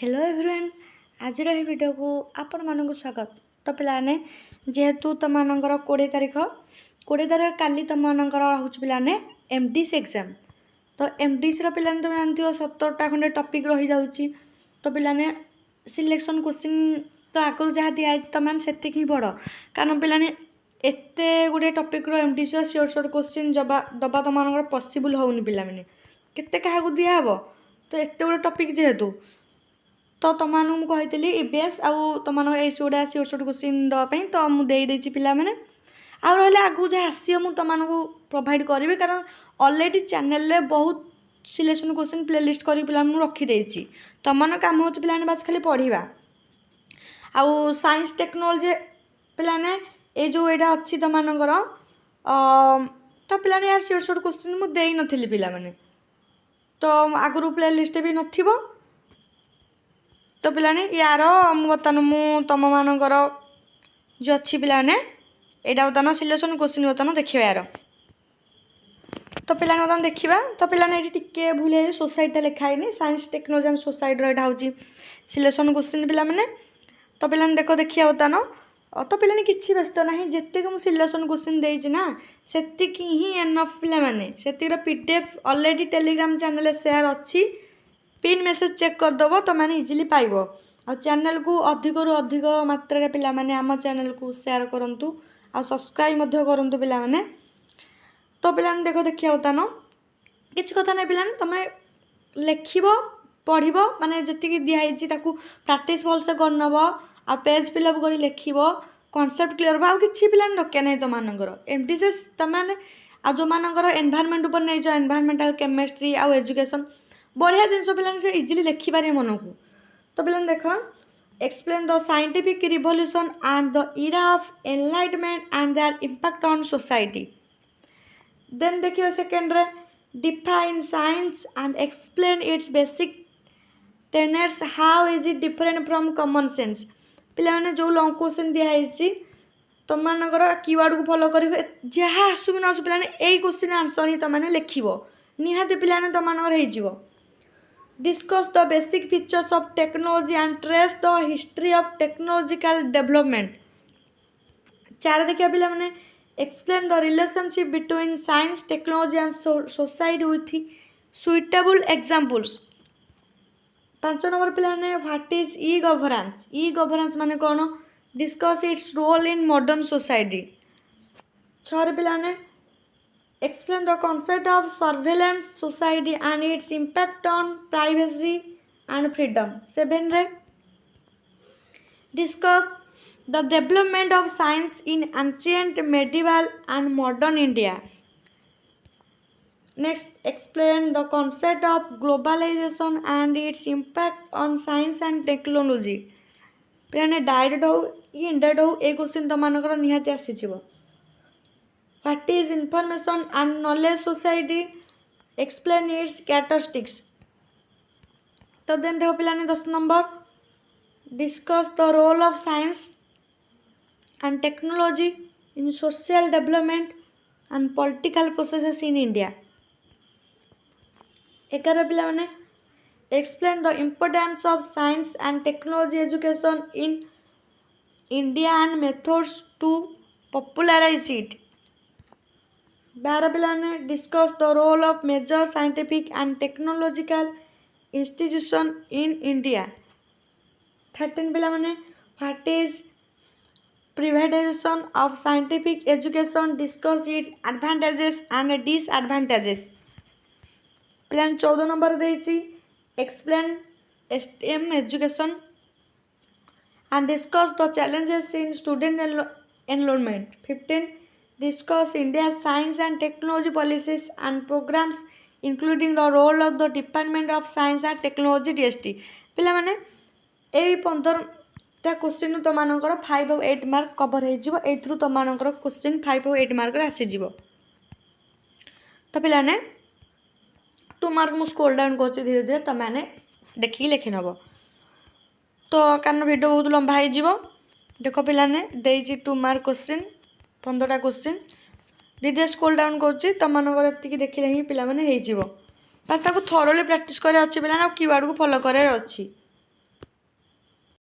Hello everyone आज video को आपण मानक स्वागत। तो पाने जेहेतु तुम मानकर 20 तारीख काली तुम मानकर हूँ पाने एमडीसी एग्जाम। तो एमडीसी पाने तुम जानती 17टा खंडे टॉपिक रही जाऊँगी। तो पाने सिलेक्शन क्वेश्चन तो आगु जहाँ दिखाई तुम मैंने से पढ़ कारण पाने एत गुड़े topic MDC sure sure question दबा तुम मानकर पॉसिबल होनी पाने केते क्या दिहब। तो एत गुड़े टॉपिक जेहेतु तो तुम कही ईबीएस आउ तुम गुड़ा सियोर सियोर क्वेश्चन देवाई तो मुझे पिला मैंने आउ रहा आगू जहाँ आसो मुझे तुमको प्रोवाइड करी कारण ऑलरेडी चैनल बहुत सिलेक्शन क्वेश्चन प्लेलिस्ट कर पिला रखीदे तुम कम हो पाने बास खाली पढ़ा आउ साइंस टेक्नोलोजी पाने ये जो यहाँ अच्छी तुम मानकर तो पाने यार सियोर सियोर क्वेश्चन मुझे नी पाने तो आगु प्लेलिस्ट भी नथिबो। तो पाने यार बर्तमान मुझ तुम मानकर जो अच्छी पाने यहाँ बर्तमान सिलेक्शन क्वेश्चन बर्तमान देखा यार। तो पाने बर्तमान देखा तो पाने टे भूल है सोसाइटी लिखाई साइंस टेक्नोलोजी एंड सोसाइटी यहाँ हूँ सिलेक्शन क्वेश्चन पाने। तो पाने देख देखिए बर्तमान तो पाने कि व्यस्त ना जिते मुझे सिलेक्शन क्वेश्चन देती ना से ही एनफ पाने से PDF already Telegram channel share अच्छी पिन मेसेज चेक करदेव तो मैंने इजिली पाइब आ चैनल को अधिक रु अधिक मात्रा पिला माने आम चैनल को शेयर करूँ आ सब्सक्राइब करूँ पिला माने। तो पाने देख देखिए बर्तमान किसी कथा नहीं पाने तुम लिख पढ़ माने जी दिखाई प्राक्ट भलसे करनब आ पेज फिलअप कर लिख कनसेप्ट क्लीयर हो कि पाने दरकार नहीं तुम मानकर एमडीसी तुमने आ जो मानकर एनवायरनमेंट उपर नहीं एनवायरनमेंटल केमिस्ट्री आउ एजुकेशन बढ़िया जिनस पाने से इजिली लिखिपारे मन को। तो पाने देख explain the scientific revolution and the era of enlightenment and their impact on society. Then देखिए सेकेंड रे define science and explain its basic tenets how is it different from common sense. पिलाने जो long question दिखाई तुम मानकर keyword को follow कर जहाँ आसू न आसू पाने यही क्वेश्चन आंसर ही तुमने लिख निहाती पिलाने तुम मानकर हो। Discuss the basic features of technology and trace the history of technological development. 4 देखिए पिला माने explain the relationship between science technology and society with suitable examples. 5 number पिलाने व्हाट इज ई गवर्नेंस माने कौन discuss its role in modern society. 6 पिलाने explain the concept of surveillance society and its impact on privacy and freedom. 7 रे discuss the development of science in ancient, medieval and modern India. Next explain the concept of globalization and its impact on science and technology. पिलाने direct हो कि indirect हो ए question तुम मानकर निहाती आसीजिवो। What is information and knowledge society? Explain its characteristics. तो then देखो पिलाने 10 number discuss the role of science and technology in social development and political processes in India. 11 पिलाने explain the importance of science and technology education in India and methods to popularize it. 12 पिलाने discuss the role of major scientific and technological institution in India. 13 पिलाने what is privatization of scientific education discuss its advantages and disadvantages. पिलाने 14 number देछि explain STEM education and discuss the challenges in student enrolment. 15 discuss India's science and technology policies and programs including the role of the Department of Science and Technology DST। पिला माने ए 15टा question तुम मानकर 5 और 8 mark cover हो एथरू तुम मानकर question 5 और 8 mark आसीजिवो। तो पिलाने 2 मार्क मु स्क्रॉल डाउन कर धीरे धीरे तुम मैंने देखिए लिखि नब। तो कारण वीडियो बहुत लंबा हो देख पिलाने देछि 2 मार्क क्वेश्चन 15टा क्वेश्चन धीरे स्क्रॉल डाउन कर तुम मानकर देखिले ही पिला माने हो बस ताको थरोली प्रैक्टिस करे अच्छी पिला कीवर्ड को फॉलो करे अच्छी।